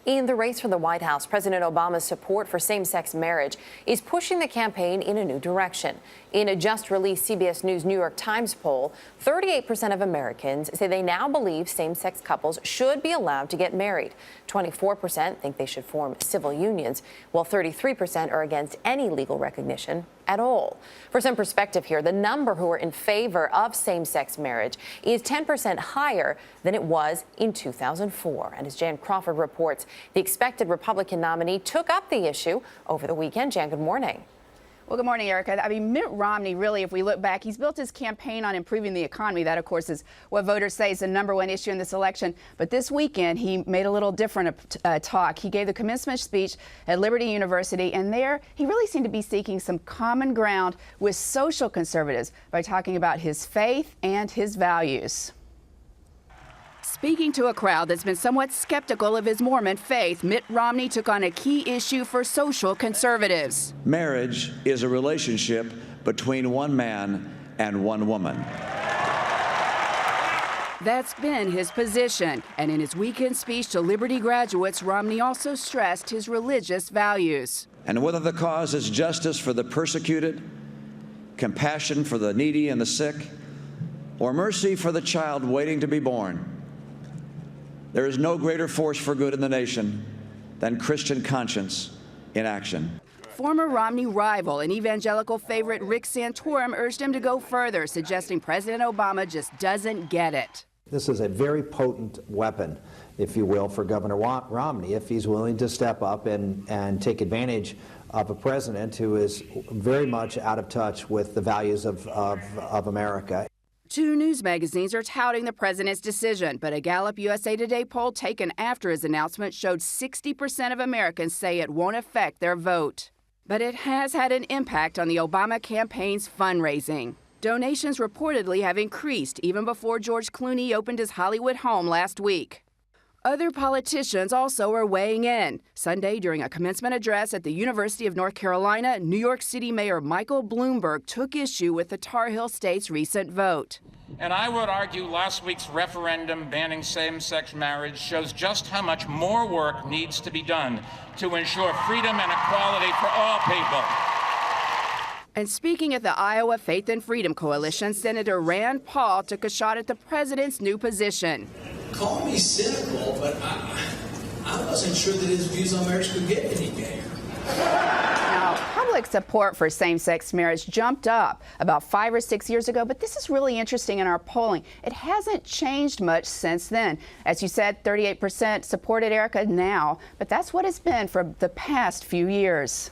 In the race for the White House, President Obama's support for same-sex marriage is pushing the campaign in a new direction. In a just-released CBS News New York Times poll, 38% of Americans say they now believe same-sex couples should be allowed to get married. 24% think they should form civil unions, while 33% are against any legal recognition at all. For some perspective here, the number who are in favor of same-sex marriage is 10% higher than it was in 2004. And as Jan Crawford reports, the expected Republican nominee took up the issue over the weekend. Jan, good morning. Well, good morning, Erica. I mean, Mitt Romney, really, if we look back, he's built his campaign on improving the economy. That, of course, is what voters say is the #1 issue in this election. But this weekend, he made a little different talk. He gave the commencement speech at Liberty University, and there he really seemed to be seeking some common ground with social conservatives by talking about his faith and his values. Speaking to a crowd that's been somewhat skeptical of his Mormon faith, Mitt Romney took on a key issue for social conservatives. Marriage is a relationship between one man and one woman. That's been his position. And in his weekend speech to Liberty graduates, Romney also stressed his religious values. And whether the cause is justice for the persecuted, compassion for the needy and the sick, or mercy for the child waiting to be born, there is no greater force for good in the nation than Christian conscience in action. Former Romney rival and evangelical favorite Rick Santorum urged him to go further, suggesting President Obama just doesn't get it. This is a very potent weapon, if you will, for Governor Romney if he's willing to step up and take advantage of a president who is very much out of touch with the values of America. Two news magazines are touting the president's decision, but a Gallup USA Today poll taken after his announcement showed 60% of Americans say it won't affect their vote. But it has had an impact on the Obama campaign's fundraising. Donations reportedly have increased even before George Clooney opened his Hollywood home last week. Other politicians also are weighing in. Sunday, during a commencement address at the University of North Carolina, New York City Mayor Michael Bloomberg took issue with the Tar Heel State's recent vote. And I would argue last week's referendum banning same-sex marriage shows just how much more work needs to be done to ensure freedom and equality for all people. And speaking at the Iowa Faith and Freedom Coalition, Senator Rand Paul took a shot at the president's new position. Call me cynical, but I wasn't sure that his views on marriage could get any gayer. Now, public support for same-sex marriage jumped up about 5 or 6 years ago, but this is really interesting in our polling. It hasn't changed much since then. As you said, 38% supported Erica now, but that's what it's been for the past few years.